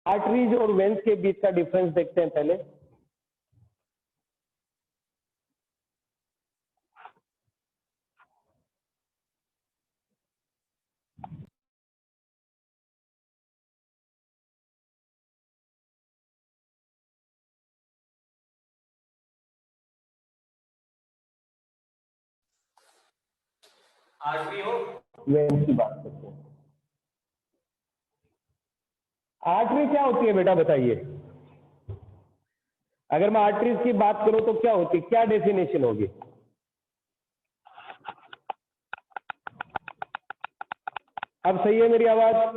Arteries और veins के बीच का डिफरेंस देखते हैं पहले। आर्टरी हो वेन्स की बात करते हैं। आर्टरी क्या होती है बेटा बताइए? अगर मैं आर्टरीज की बात करूं तो क्या होती है, क्या डेफिनेशन होगी? अब सही है मेरी आवाज?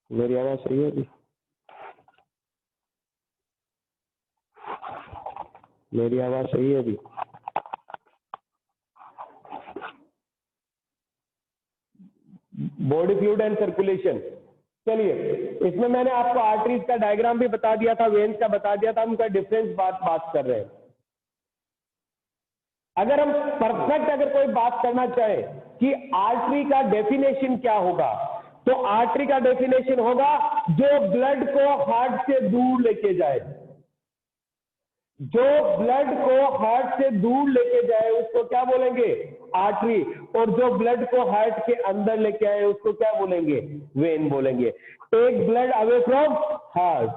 मेरी आवाज सही है अभी? मेरी आवाज सही है अभी? Body fluid and circulation. चलिए, इसमें मैंने आपको आर्टरीज का डायग्राम भी बता दिया था, वेन्स का बता दिया था, हम उनका डिफरेंस बात कर रहे हैं। अगर हम परफेक्ट अगर कोई बात करना चाहे कि आर्टरी का डेफिनेशन क्या होगा, तो आर्टरी का डेफिनेशन होगा जो ब्लड को हार्ट से दूर लेके जाए। जो ब्लड को हार्ट से दूर लेके जाए उसको क्या बोलेंगे? आर्टरी। और जो ब्लड को हार्ट के अंदर लेके आए उसको क्या बोलेंगे? वेन बोलेंगे। Take blood away from heart.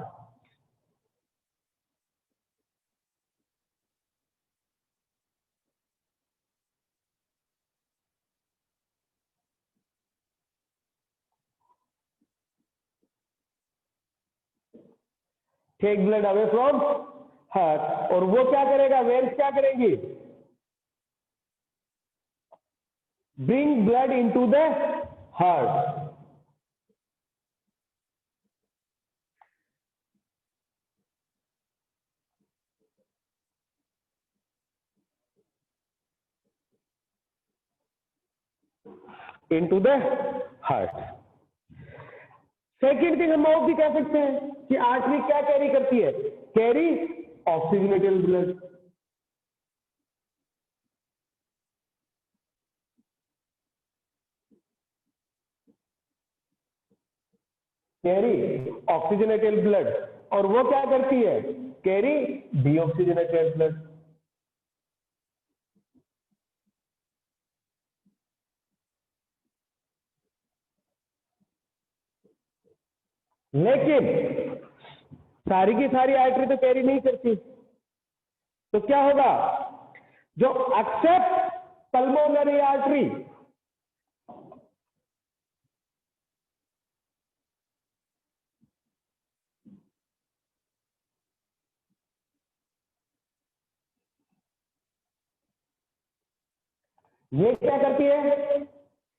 Take blood away from heart. और वो क्या करेगा? वेन्स क्या करेंगी? Bring blood into the heart. Into the heart. Second thing हम और भी कह सकते हैं कि आर्टरी क्या कैरी करती है? Carry oxygenated blood. Carry oxygenated blood. और वो क्या करती है? Carry deoxygenated blood. लेकिन सारी की सारी आर्टरी तो कैरी नहीं करती। तो क्या होगा? जो एक्सेप्ट पल्मोनरी आर्टरी, ये क्या करती है?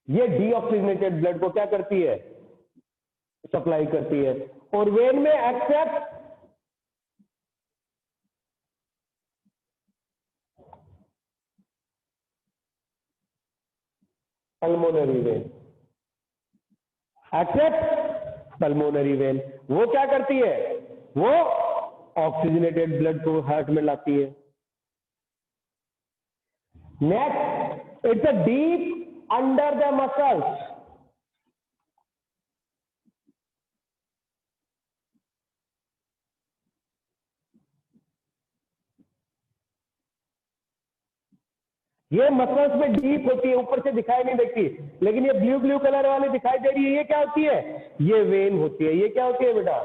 ये डीऑक्सीजनेटेड ब्लड को क्या करती है? सप्लाई करती है। और वेन में accept pulmonary vein. Accept pulmonary vein वो क्या करती है? वो ऑक्सीजनेटेड ब्लड को हार्ट में लाती है। Next, it's a deep under the muscles. ये मसल्स में डीप होती है, ऊपर से दिखाई नहीं देती। लेकिन ये ब्लू ब्लू कलर वाली दिखाई दे रही है, ये क्या होती है? ये वेन होती है। ये क्या होती है बेटा?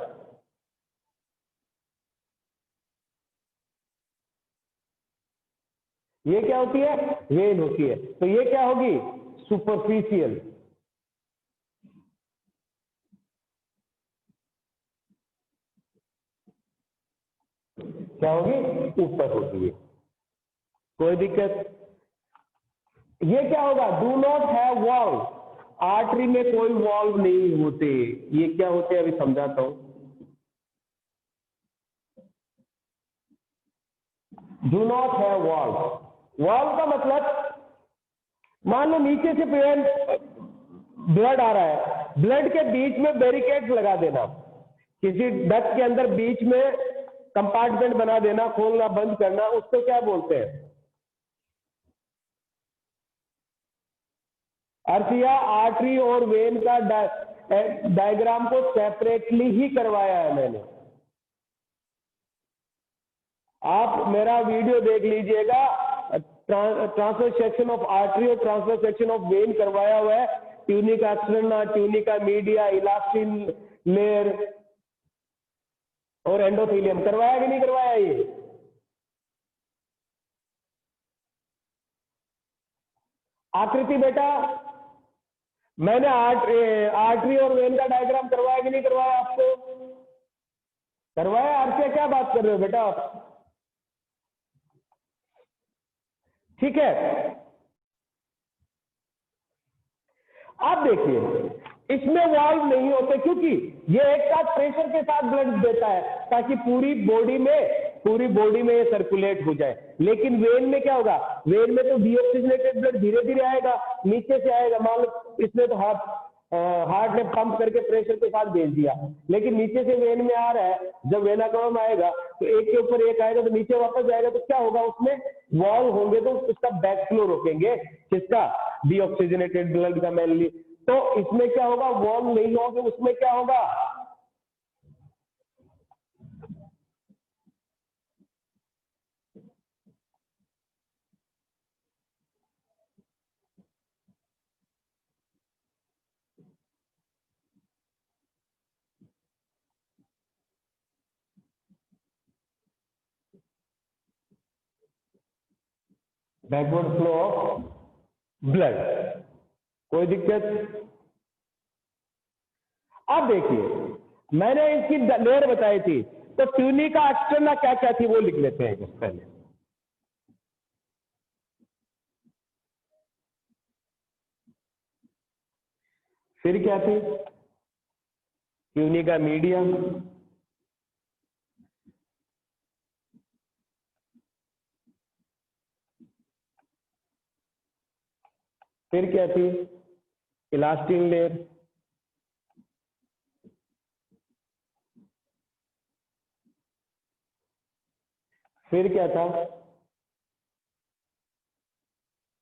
ये क्या होती है? वेन होती है। तो ये क्या होगी? सुपरफिशियल। क्या होगी? ऊपर होगी। कोई दिक्कत? ये क्या होगा? Do not have valve. Artery में कोई वॉल्व नहीं होते। ये क्या होते हैं अभी समझाता हूं। Do not have valve. Valve का मतलब, मान लो नीचे से ब्लड आ रहा है, ब्लड के बीच में बैरिकेड लगा देना, किसी डक के अंदर बीच में कंपार्टमेंट बना देना, खोलना बंद करना, उसको क्या बोलते हैं? अर्थिया आर्टरी और वेन का डायग्राम को सेपरेटली ही करवाया है मैंने। आप मेरा वीडियो देख लीजिएगा, ट्रांसवर्स सेक्शन ऑफ आर्टरी और ट्रांसवर्स सेक्शन ऑफ वेन करवाया हुआ है, tunica externa, tunica media, elastin layer और एंडोथेलियम करवाया कि नहीं करवाया? ये आकृति बेटा, मैंने आर्टरी और वेन का डायग्राम करवाया कि नहीं करवाया आपको? करवाया। आपसे क्या बात कर रहे हो बेटा आप? ठीक है, आप देखिए इसमें वाल्व नहीं होते क्योंकि ये एक साथ प्रेशर के साथ ब्लड देता है ताकि पूरी बॉडी में ये सर्कुलेट हो जाए। लेकिन वेन में क्या होगा? वेन में तो डीऑक्सीजनेटेड ब्लड धीरे धीरे आएगा, नीचे से आएगा। मान लो इसने तो हार्ट ने पंप करके प्रेशर के साथ भेज दिया, लेकिन नीचे से वेन में आ रहा है। जब वेना कवम आएगा तो एक के ऊपर एक आएगा तो नीचे वापस जाएगा, तो क्या होगा? उसमें वॉल्व होंगे तो उसका बैक फ्लो रोकेंगे। किसका? डीऑक्सीजनेटेड ब्लड का मेनली। तो इसमें क्या होगा? वॉल्व नहीं होंगे, उसमें क्या होगा? Backward flow of blood. कोई दिक्कत? अब देखिए मैंने इसकी लेयर बताई थी, तो ट्यूनिका एक्सटर्ना क्या क्या थी वो लिख लेते हैं पहले। फिर क्या थी? ट्यूनिका मीडियम, फिर क्या थी? इलास्टिन लेयर, फिर क्या था?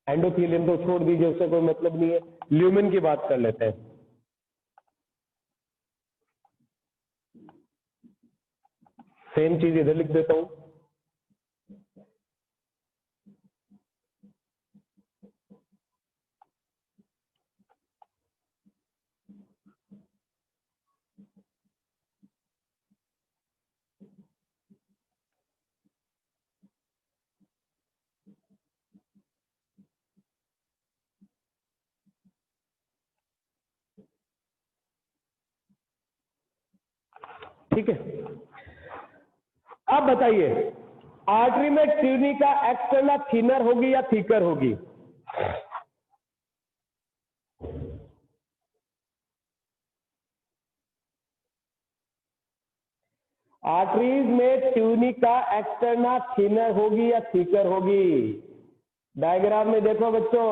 एंडोथेलियम तो छोड़ दीजिए, उससे कोई मतलब नहीं है। ल्यूमेन की बात कर लेते हैं। सेम चीज इधर लिख देता हूं। ठीक है, अब बताइए आर्टरी में ट्यूनिका एक्सटर्ना थिनर होगी या थिकर होगी? आर्टरीज में ट्यूनिका एक्सटर्ना थिनर होगी या थिकर होगी? डायग्राम में देखो बच्चों,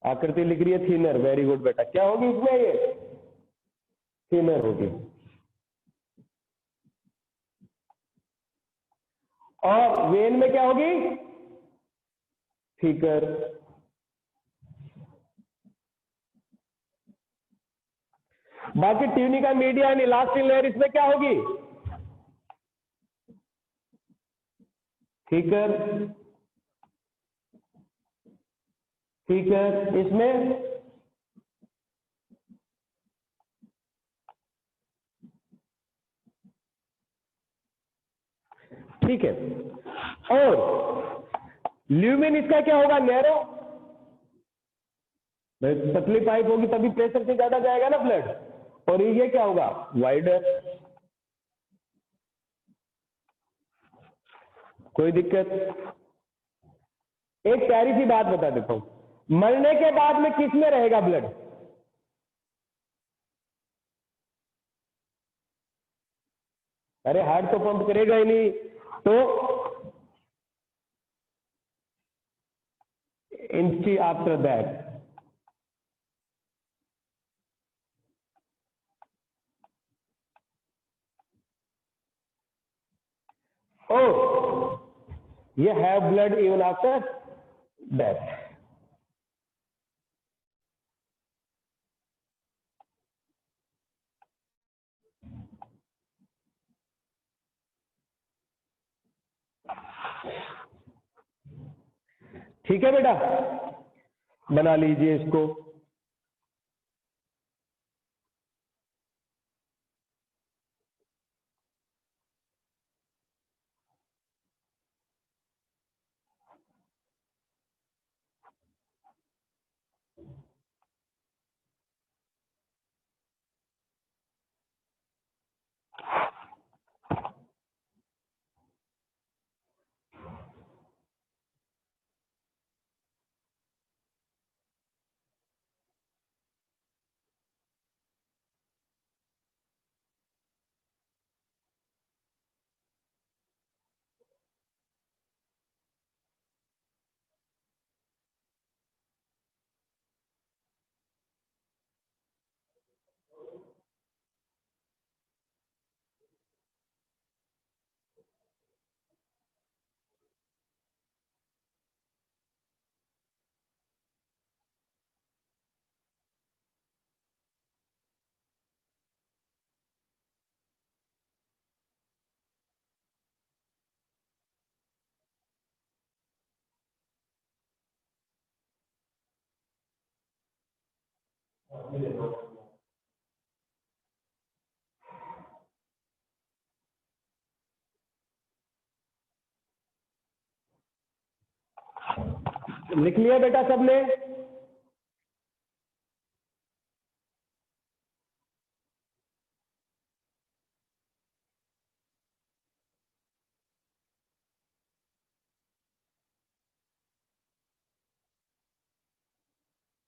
आकृति लिख रही है थिनर। वेरी गुड बेटा, क्या होगी इसमें? ये थिनर होगी। और वेन में क्या होगी? थिकर। बाकी tunica media and elastin layer इसमें क्या होगी? थिकर। थिकर इसमें ठीक है। और ल्यूमेन इसका क्या होगा? नैरो। पतली पाइप होगी तभी प्रेशर से ज्यादा जाएगा ना ब्लड। और ये क्या होगा? वाइडर। कोई दिक्कत? एक प्यारी सी बात बता देता हूं, मरने के बाद में किस में रहेगा ब्लड? अरे हार्ट तो पंप करेगा ही नहीं, तो इंस्टी after that. Oh, you have blood even after death. ठीक है बेटा, बना लीजिए इसको। लिख लिया बेटा सबने?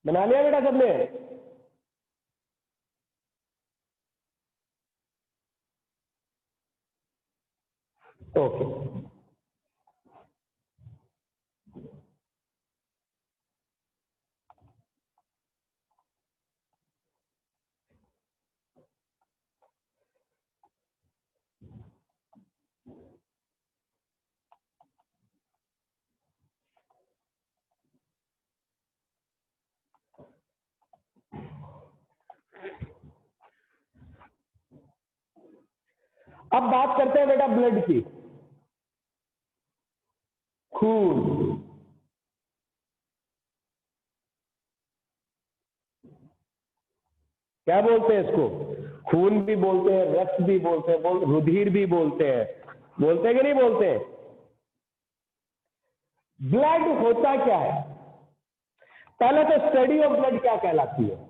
बना लिया बेटा सबने? ओके। अब बात करते हैं बेटा ब्लड की। खून, क्या बोलते हैं इसको? खून भी बोलते हैं, रक्त भी बोलते हैं, रुधिर भी बोलते हैं। बोलते हैं कि नहीं बोलते हैं? ब्लड होता क्या है? पहले तो स्टडी ऑफ ब्लड क्या कहलाती है?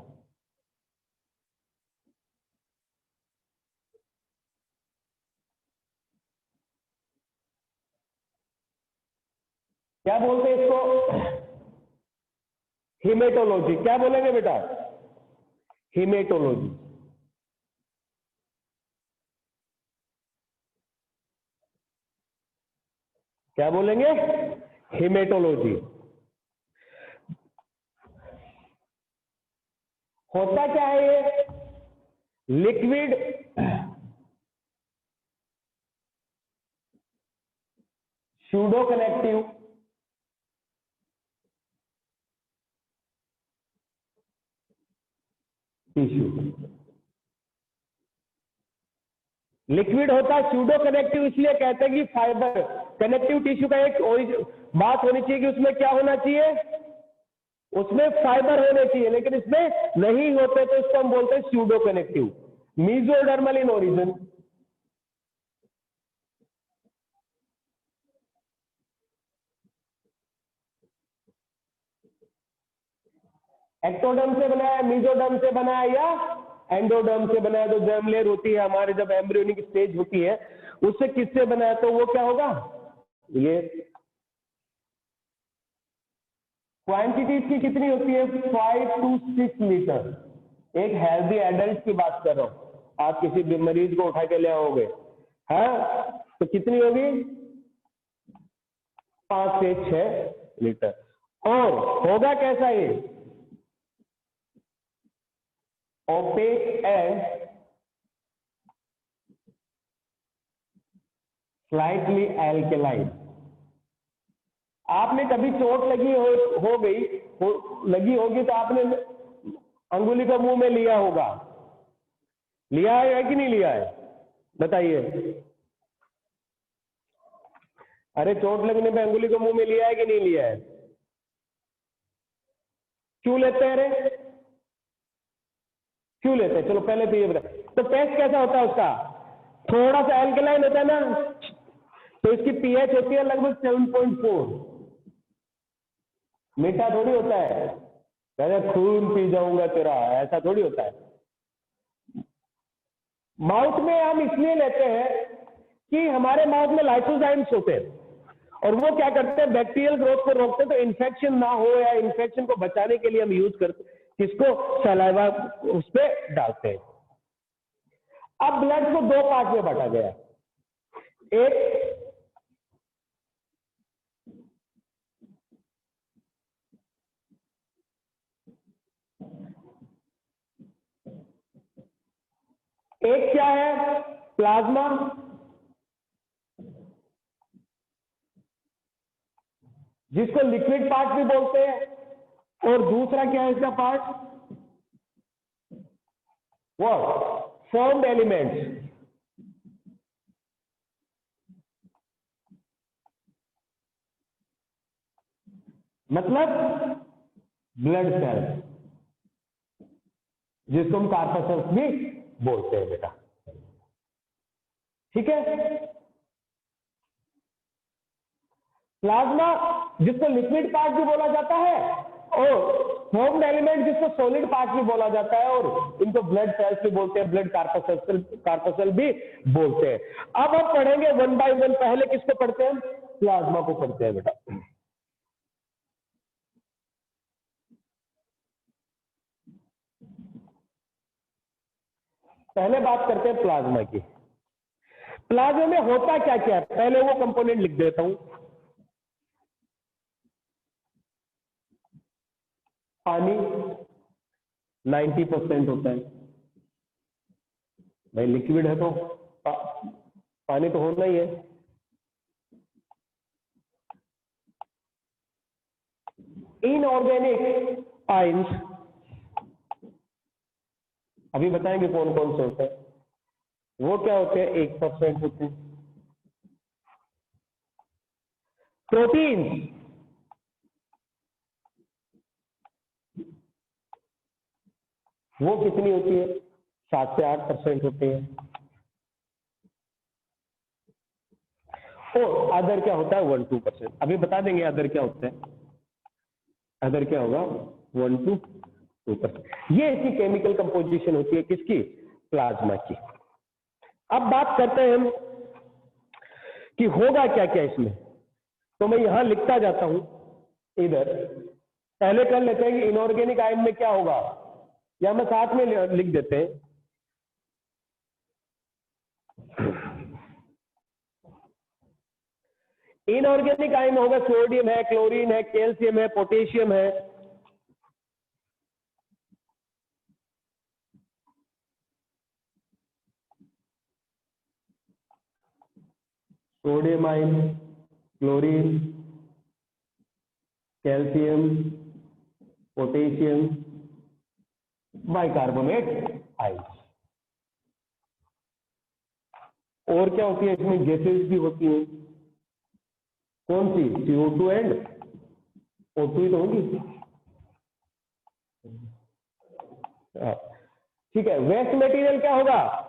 क्या बोलते हैं इसको? हिमेटोलॉजी। क्या बोलेंगे बेटा? हिमेटोलॉजी। क्या बोलेंगे? हिमेटोलॉजी। होता क्या है ये? Liquid pseudo connective tissue. Liquid होता है सूडो कनेक्टिव, इसलिए कहते हैं कि फाइबर कनेक्टिव टिश्यू का एक बात होनी चाहिए कि उसमें क्या होना चाहिए? उसमें फाइबर होने चाहिए, लेकिन इसमें नहीं होते तो इसको हम बोलते हैं pseudo connective. Mesodermal in origin. Ectoderm से बनाया, मीजोडर्म से बनाया या एंडोडर्म से बनाया? जो जर्म लेयर होती है हमारे, जब एम्ब्रियोनिक स्टेज होती है, उससे किससे बनाया? तो वो क्या होगा? ये क्वांटिटी इसकी कितनी होती है? 5 to 6 लीटर। एक हेल्दी एडल्ट की बात कर रहा हूं। आप किसी मरीज को उठा के ले आओगे, हाँ, तो कितनी होगी? 5 से 6 लीटर। और होगा कैसा ये? Opaque and slightly alkaline. आपने कभी चोट लगी लगी होगी तो आपने अंगुली को मुंह में लिया होगा, लिया है कि नहीं लिया है? बताइए। अरे चोट लगने पे अंगुली को मुंह में लिया है कि नहीं लिया है? क्यों लेते हैं? अरे क्यों लेते हैं? चलो पहले तो ये बता। तो टेस्ट कैसा होता है उसका? थोड़ा सा एल्कलाइन होता है ना, तो इसकी पीएच होती है लगभग 7.4। मीठा थोड़ी होता है, पहले खून पी जाऊंगा तेरा, ऐसा थोड़ी होता है। माउथ में हम इसलिए लेते हैं कि हमारे माउथ में लाइसोजाइम्स होते हैं और वो क्या करते हैं, बैक्टीरियल ग्रोथ को रोकते हैं। तो इन्फेक्शन ना हो या इन्फेक्शन को बचाने के लिए हम यूज करते हैं किसको? सलाइवा उस पर डालते हैं। अब ब्लड को दो पार्ट में बांटा गया। एक क्या है? प्लाज्मा, जिसको लिक्विड पार्ट भी बोलते हैं, और दूसरा क्या है इसका पार्ट? वो फॉर्म्ड एलिमेंट्स। मतलब ब्लड सेल, जिसको हम कार्पसेल्स भी बोलते हैं बेटा। ठीक है? प्लाज्मा जिसको लिक्विड पार्ट भी बोला जाता है और फॉर्म्ड एलिमेंट जिसको सॉलिड पार्ट भी बोला जाता है, और इनको ब्लड सेल्स भी बोलते हैं, ब्लड कार्पसेल भी बोलते हैं। अब हम पढ़ेंगे वन बाय वन। पहले किसको पढ़ते हैं? प्लाज्मा को पढ़ते हैं बेटा। पहले बात करते हैं प्लाज्मा की। प्लाज्मा में होता क्या क्या है, पहले वो कंपोनेंट लिख देता हूं। पानी 90% होता है भाई, लिक्विड है तो पानी तो होना ही है। इनऑर्गेनिक आयंस, अभी बताएंगे कौन कौन से होते हैं। वो क्या होते हैं? 1% होते हैं। प्रोटीन, वो कितनी होती है? 7 से 8% होती है। और अदर क्या होता है? 1-2%। अभी बता देंगे अदर क्या होता है। अदर क्या होगा? 1-2%। ये इसकी केमिकल कंपोजिशन होती है किसकी? प्लाज्मा की। अब बात करते हैं हम कि होगा क्या क्या इसमें। तो मैं यहां लिखता जाता हूं इधर। पहले कर लेते हैं कि इनऑर्गेनिक आयन में क्या होगा, या मैं साथ में लिख देते हैं। इनऑर्गेनिक आयन होगा, सोडियम है, क्लोरीन है, कैल्शियम है, पोटेशियम है। Sodium ion, chlorine, calcium, potassium, bicarbonate ion. और क्या होती है इसमें? गैसेस भी होती हैं। कौन सी? CO2 एंड O2 ही तो होगी। ठीक है। वेस्ट मटेरियल क्या होगा?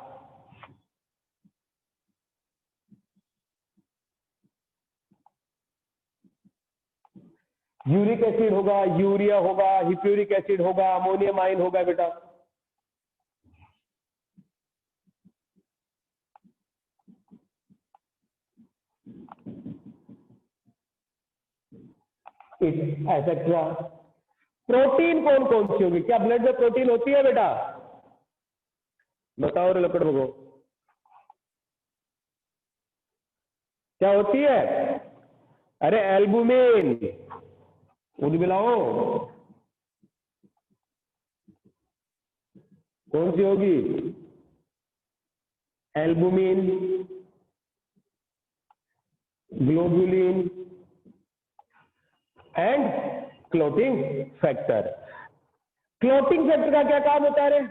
यूरिक एसिड होगा, यूरिया होगा, हिप्यूरिक एसिड होगा, अमोनियम आयन होगा बेटा। एक्सेट्रा। प्रोटीन कौन कौन सी होगी? क्या ब्लड में प्रोटीन होती है बेटा? बताओ रे लकड़ भगो, क्या होती है? अरे एल्बुमिन, खुद मिलाओ। कौन सी होगी? Albumin, globulin, and clotting factor. Clotting factor का क्या काम होता है रे?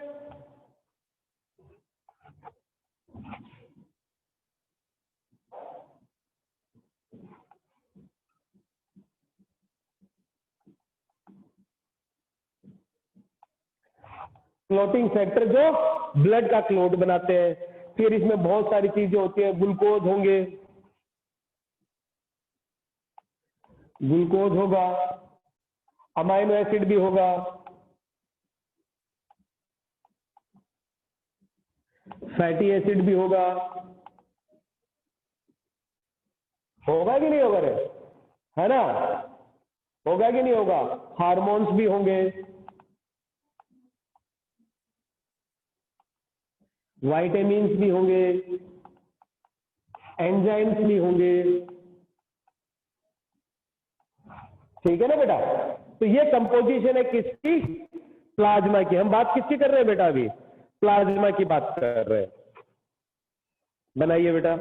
क्लोटिंग फैक्टर जो ब्लड का क्लोट बनाते हैं। फिर इसमें बहुत सारी चीजें होती हैं, ग्लूकोज होंगे, ग्लूकोज होगा, अमाइनो एसिड भी होगा, फैटी एसिड भी होगा कि नहीं होगा रे? है ना? होगा कि नहीं होगा? हार्मोन्स भी होंगे, विटामिन्स भी होंगे, एंजाइम्स भी होंगे। ठीक है ना बेटा? तो ये कंपोजिशन है किसकी? प्लाज्मा की। हम बात किसकी कर रहे हैं बेटा? अभी प्लाज्मा की बात कर रहे हैं। बनाइए बेटा।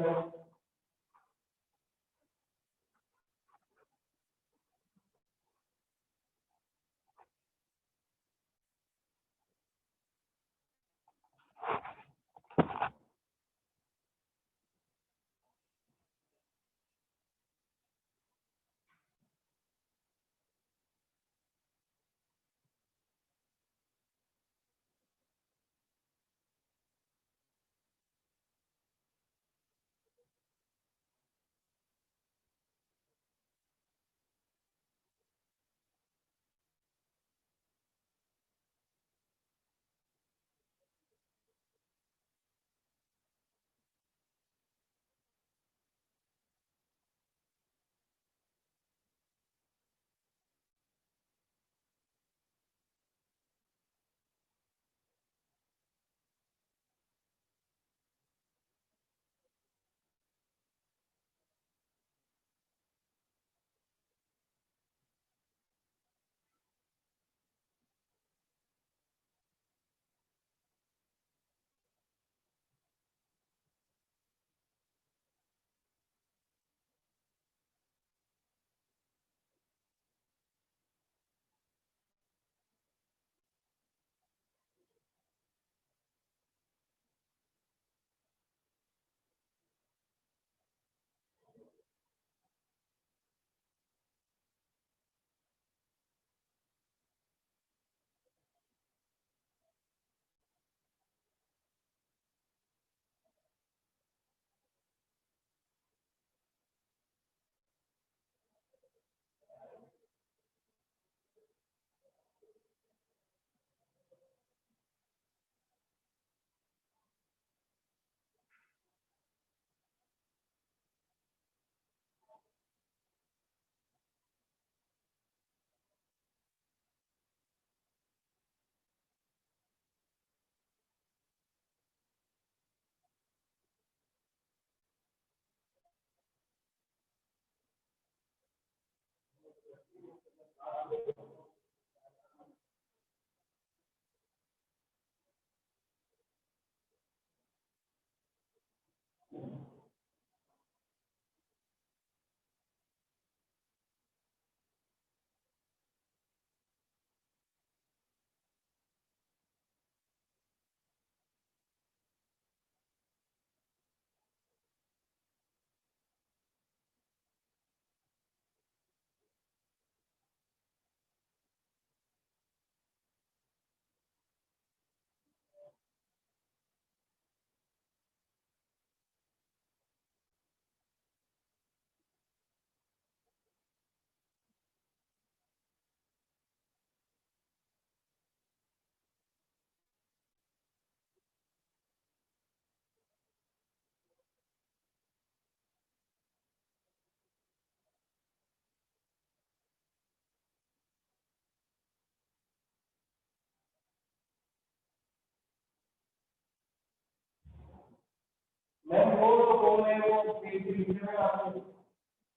मैम वो कौन है? वो पेज लिखने में आपको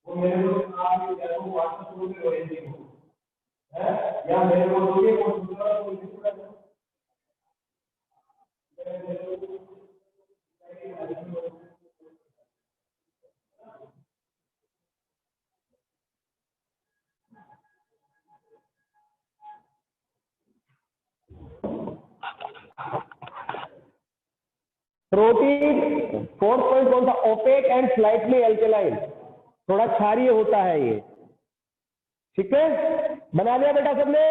वो मेरे को आप या तो व्हाट्सएप ग्रुप में भेज दो, है? या मेरे को दोगे वो दूसरा कोई दूसरा प्रोटीन फोर्थ पॉइंट कौन सा? ओपेक एंड स्लाइटली एल्केलाइन, थोड़ा क्षारीय होता है ये। ठीक है, बना लिया बेटा सबने?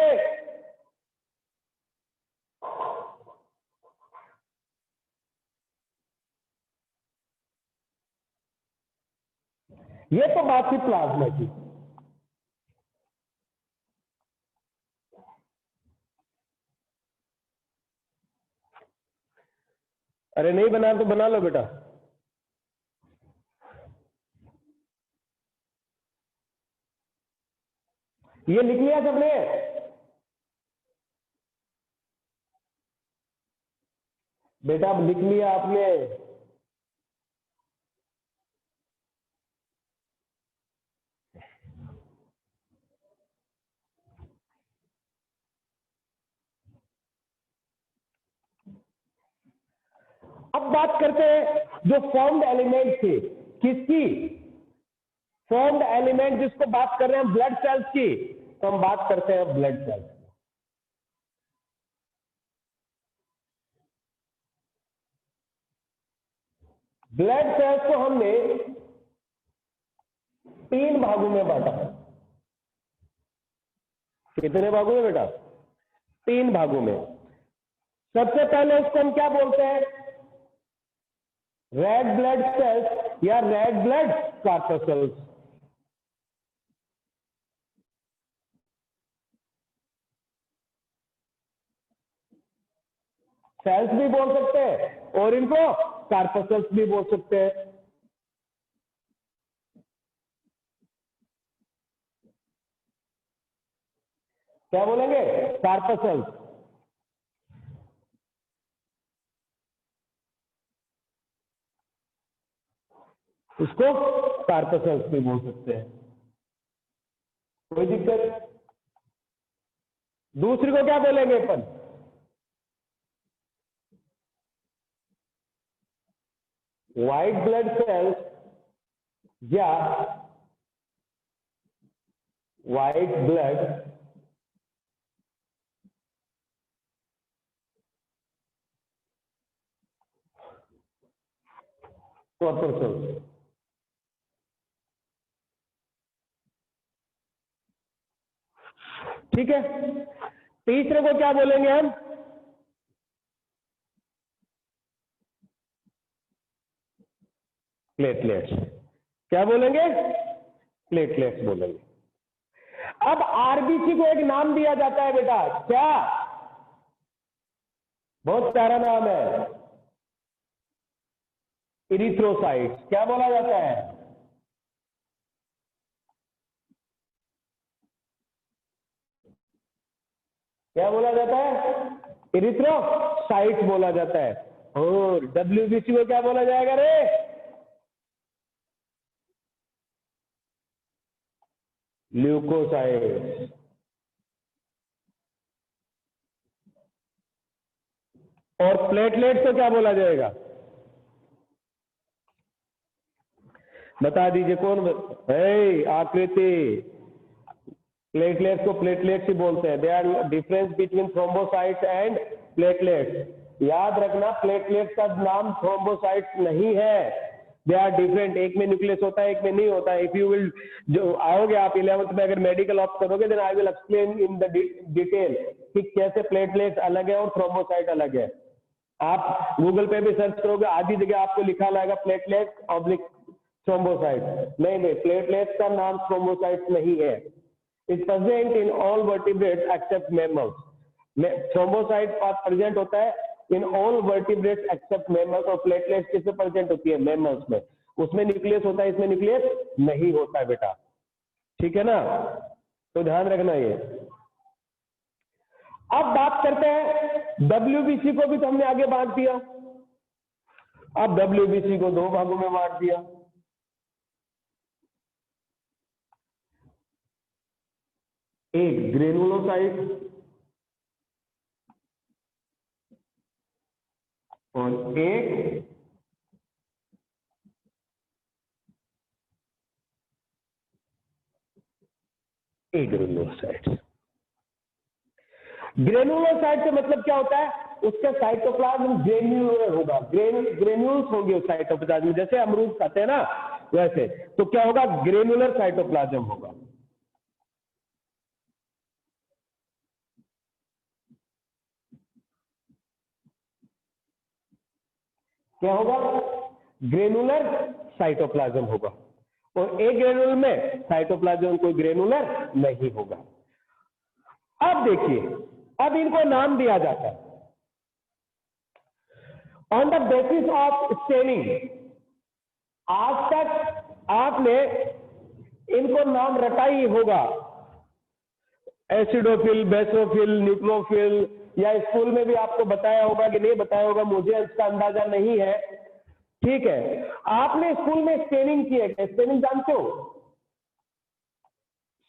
ये तो बात थी प्लाज्मा की। अरे नहीं बना तो बना लो बेटा। ये लिख लिया सबने? बेटा अब लिख लिया आपने? अब बात करते हैं जो फॉर्म्ड एलिमेंट थे, किसकी? फॉर्म्ड एलिमेंट जिसको बात कर रहे हैं ब्लड सेल्स की, तो हम बात करते हैं ब्लड सेल्स। ब्लड सेल्स को हमने 3 भागों में बांटा। कितने भागों में बेटा? 3 भागों में। सबसे पहले उसको हम क्या बोलते हैं? रेड ब्लड सेल्स या रेड ब्लड कार्पस्कल्स। सेल्स भी बोल सकते हैं और इनको कार्पस्कल्स भी बोल सकते हैं। क्या बोलेंगे? कार्पस्कल्स। उसको कार्पस्कल्स भी बोल सकते हैं, कोई दिक्कत? दूसरी को क्या बोलेंगे अपन? व्हाइट ब्लड सेल्स या व्हाइट ब्लड कॉर्पस्कल्स। ठीक है, तीसरे को क्या बोलेंगे हम? प्लेटलेट्स। क्या बोलेंगे? प्लेटलेट्स बोलेंगे। अब आरबीसी को एक नाम दिया जाता है बेटा, क्या? बहुत प्यारा नाम है, इरिथ्रोसाइट्स। क्या बोला जाता है? क्या बोला जाता है? इरिथ्रोसाइट्स बोला जाता है। और डब्ल्यूबीसी को क्या बोला जाएगा रे? ल्यूकोसाइट्स। और प्लेटलेट को क्या बोला जाएगा? बता दीजिए कौन? आकृति। प्लेटलेट्स को प्लेटलेट्स ही बोलते हैं। They are difference between thrombocytes and platelets. याद रखना, प्लेटलेट्स का नाम थ्रोम्बोसाइट्स नहीं है, दे आर डिफरेंट। एक में न्यूक्लियस होता है, एक में नहीं होता है। इफ यू विल, जो आओगे आप 11th में अगर मेडिकल ऑप्ट करोगे, then I will explain in the detail कि कैसे प्लेटलेट्स अलग है और थ्रोम्बोसाइट अलग है। आप गूगल पे भी सर्च करोगे, आधी जगह आपको लिखा लाएगा प्लेटलेट ऑब्लिक थ्रोम्बोसाइट। नहीं, प्लेटलेट्स का नाम थ्रोम्बोसाइट नहीं है। Is present in all vertebrates except mammals. Thrombocyte present होता है in all vertebrates except mammals. और प्लेटलेट्स किससे प्रेजेंट होती है? मैमल्स में। उसमें न्यूक्लियस होता है, इसमें न्यूक्लियस नहीं होता है बेटा। ठीक है ना, तो ध्यान रखना ये। अब बात करते हैं डब्ल्यूबीसी को भी तो हमने आगे बांट दिया। अब डब्ल्यूबीसी को 2 भागों में बांट दिया। एक ग्रेनुलोसाइट और एक ग्रेनुलोसाइट। ग्रेनुलोसाइट से मतलब क्या होता है? उसका साइटोप्लाज्म ग्रेन्युलर होगा, ग्रेन्यूल्स होंगे उस साइटोप्लाज्म में, जैसे अमरूद खाते हैं ना वैसे। तो क्या होगा, ग्रेनुलर साइटोप्लाज्म होगा। क्या होगा, ग्रेनुलर साइटोप्लाज्म होगा। और एक ग्रेनुल में साइटोप्लाज्म कोई ग्रेनुलर नहीं होगा। अब देखिए, अब इनको नाम दिया जाता है on the basis of staining. आज तक आपने इनको नाम रटा ही होगा, एसिडोफिल, बेसोफिल, न्यूट्रोफिल, या स्कूल में भी आपको बताया होगा कि नहीं बताया होगा, मुझे इसका अंदाजा नहीं है। ठीक है, आपने स्कूल में स्टेनिंग की है, स्टेनिंग जानते हो?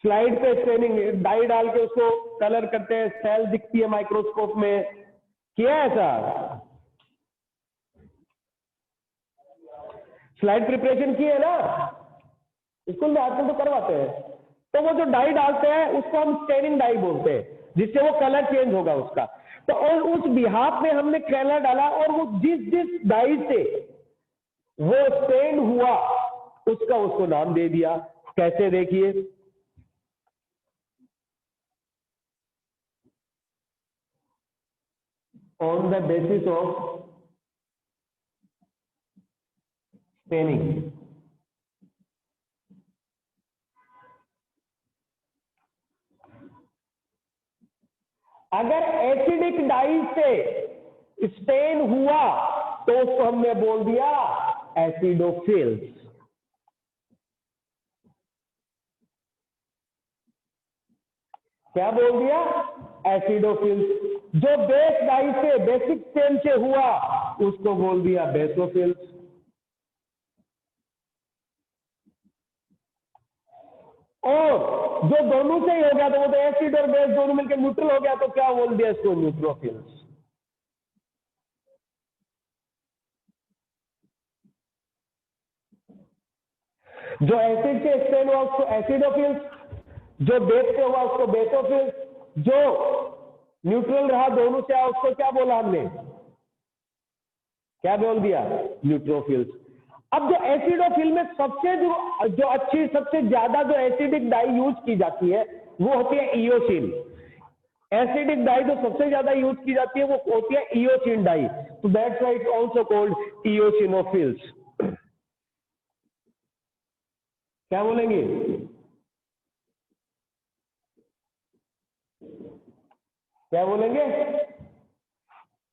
स्लाइड पे स्टेनिंग डाई डाल के उसको कलर करते हैं, सेल दिखती है माइक्रोस्कोप में, किया है ऐसा? स्लाइड प्रिपरेशन की है ना, स्कूल में आजकल तो करवाते हैं। तो वो जो डाई डालते हैं उसको हम स्टेनिंग डाई बोलते हैं, जिससे वो कलर चेंज होगा उसका। तो और उस बिहाफ में हमने कलर डाला, और वो जिस डाई से वो स्टेन हुआ उसका उसको नाम दे दिया। कैसे, देखिए, on the basis of staining. अगर एसिडिक डाई से स्टेन हुआ तो उसको हमने बोल दिया एसिडोफिल्स। क्या बोल दिया? एसिडोफिल्स। जो बेस डाई से, बेसिक स्टेन से हुआ उसको बोल दिया बेसोफिल्स। और जो दोनों से ही हो गया तो वो तो एसिड और बेस दोनों मिलकर न्यूट्रल हो गया, तो क्या बोल दिया इसको? न्यूट्रोफिल्स। जो एसिड से स्टेन हुआ उसको एसिडोफिल्स, जो बेस से हुआ उसको बेसोफिल्स, जो न्यूट्रल रहा दोनों से आया उसको क्या बोला हमने? क्या बोल दिया? न्यूट्रोफिल्स। अब जो एसिडोफिल में सबसे जो अच्छी, सबसे ज्यादा जो एसिडिक डाई यूज की जाती है वो होती है इयोसिन। एसिडिक डाई जो सबसे ज्यादा यूज की जाती है वो होती है इयोसिन डाई। तो that's why it's also called eosinophils. क्या बोलेंगे? क्या बोलेंगे?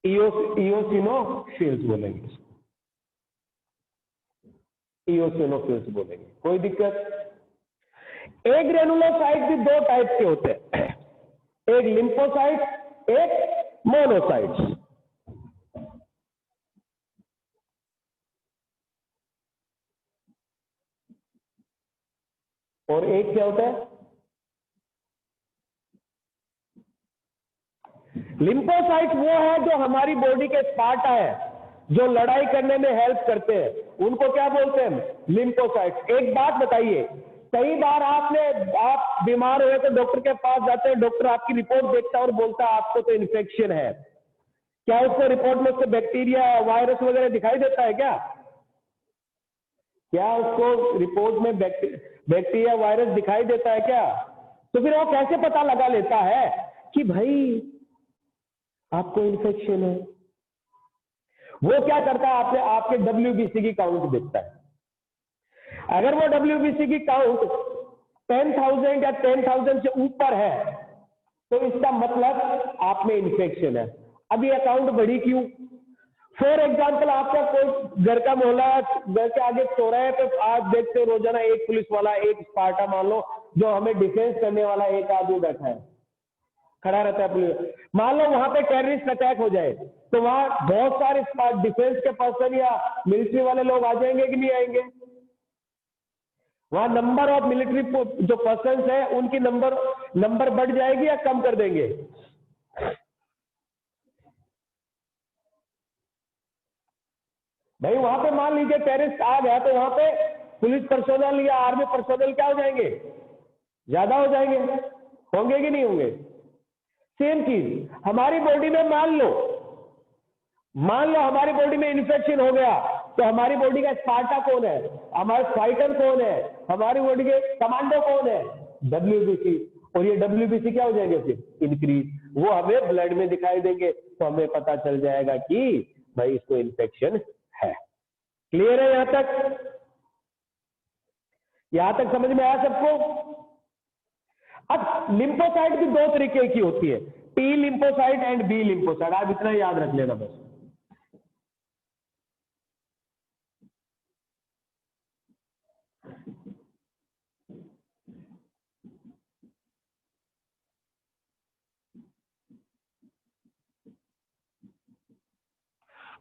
इयोसिनोफिल्स बोलेंगे, इयोसिनोफिल्स बोलेंगे। कोई दिक्कत? एक ग्रेनुलोसाइट भी दो टाइप के होते हैं, एक लिम्फोसाइट, एक मोनोसाइट्स। और एक क्या होता है? लिम्फोसाइट वो है जो हमारी बॉडी के स्पार्टा है, जो लड़ाई करने में हेल्प करते हैं, उनको क्या बोलते हैं? लिम्फोसाइट। एक बात बताइए, कई बार आप बीमार हुए तो डॉक्टर के पास जाते हैं, डॉक्टर आपकी रिपोर्ट देखता है और बोलता है आपको तो इन्फेक्शन है। क्या उसको रिपोर्ट में उसको बैक्टीरिया, वायरस वगैरह दिखाई देता है क्या? क्या उसको रिपोर्ट में बैक्टीरिया, वायरस दिखाई देता है क्या? तो फिर वो कैसे पता लगा लेता है कि भाई आपको इन्फेक्शन है? वो क्या करता है, आपके WBC की काउंट देखता है। अगर वो WBC की काउंट 10,000 या 10,000 से ऊपर है तो इसका मतलब आप में इन्फेक्शन है। अब ये अकाउंट बढ़ी क्यों? फॉर एग्जाम्पल, आपका कोई घर का मोहल्ला, घर के आगे चौराहे पे आप देखते हो रोजाना एक पुलिस वाला, एक स्पार्टा मान लो, जो हमें डिफेंस करने वाला एक आदमी बैठा है, खड़ा रहता है पुलिस। मान लो वहां पे टेररिस्ट अटैक हो जाए तो वहां बहुत सारे डिफेंस के पर्सन या मिलिट्री वाले लोग आ जाएंगे कि नहीं आएंगे? वहां नंबर ऑफ मिलिट्री जो पर्सन है उनकी नंबर बढ़ जाएगी या कम कर देंगे? भाई वहां पे मान लीजिए टेररिस्ट आ गया तो वहां पे पुलिस पर्सोनल या आर्मी पर्सोनल क्या हो जाएंगे? ज्यादा हो जाएंगे। होंगे कि नहीं होंगे? सेम चीज हमारी बॉडी में मान लो मान लो हमारी बॉडी में इन्फेक्शन हो गया, तो हमारी बॉडी का स्पार्टा कौन है, हमारे फाइटर कौन है, हमारी बॉडी के कमांडो कौन है, डब्ल्यूबीसी। और ये डब्ल्यूबीसी क्या हो जाएंगे फिर इंक्रीज, वो हमें ब्लड में दिखाई देंगे, तो हमें पता चल जाएगा कि भाई इसको इन्फेक्शन है। क्लियर है यहां तक? यहां तक समझ में आया सबको? अब लिम्फोसाइट भी दो तरीके की होती है, T lymphocyte and B lymphocyte, आप इतना याद रख लेना बस।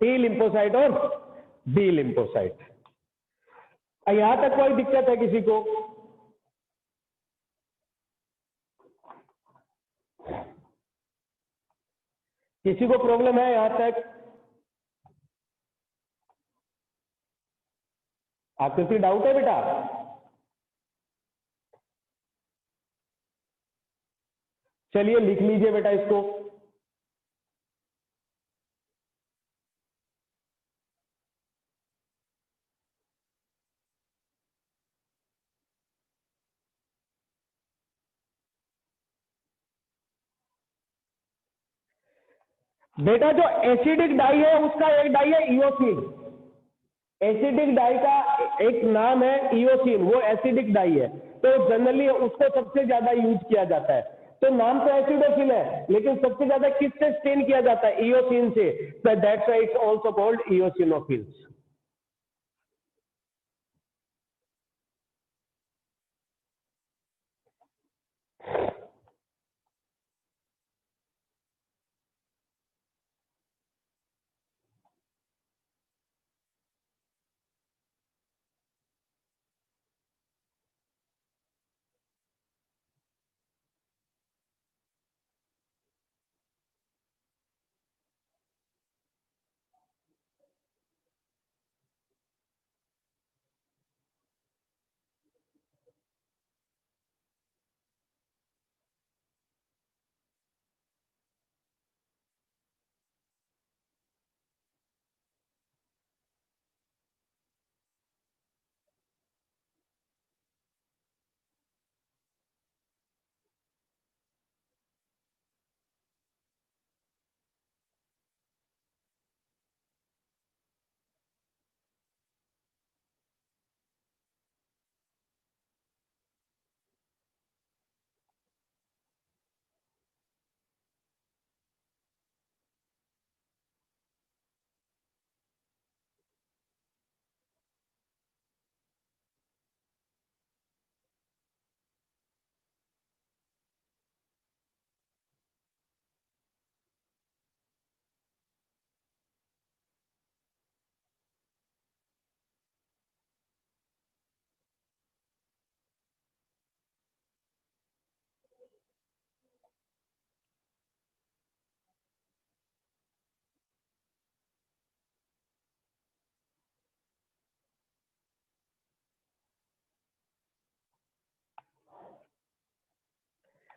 टी लिम्फोसाइट और बी लिम्फोसाइट। यहां तक कोई दिक्कत है किसी को? किसी को प्रॉब्लम है यहां तक? आपको कोई डाउट है बेटा? चलिए लिख लीजिए बेटा इसको। बेटा जो एसिडिक डाई है उसका एक डाई है इओसिन। एसिडिक डाई का एक नाम है इओसिन, वो एसिडिक डाई है, तो जनरली उसको सबसे ज्यादा यूज किया जाता है। तो नाम तो एसिडोफिल है, लेकिन सबसे ज्यादा किससे स्टेन किया जाता है? इओसिन से। तो that's why it's also called eosinophils.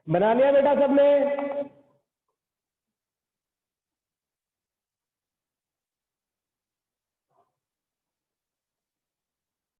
बना लिया बेटा सबने?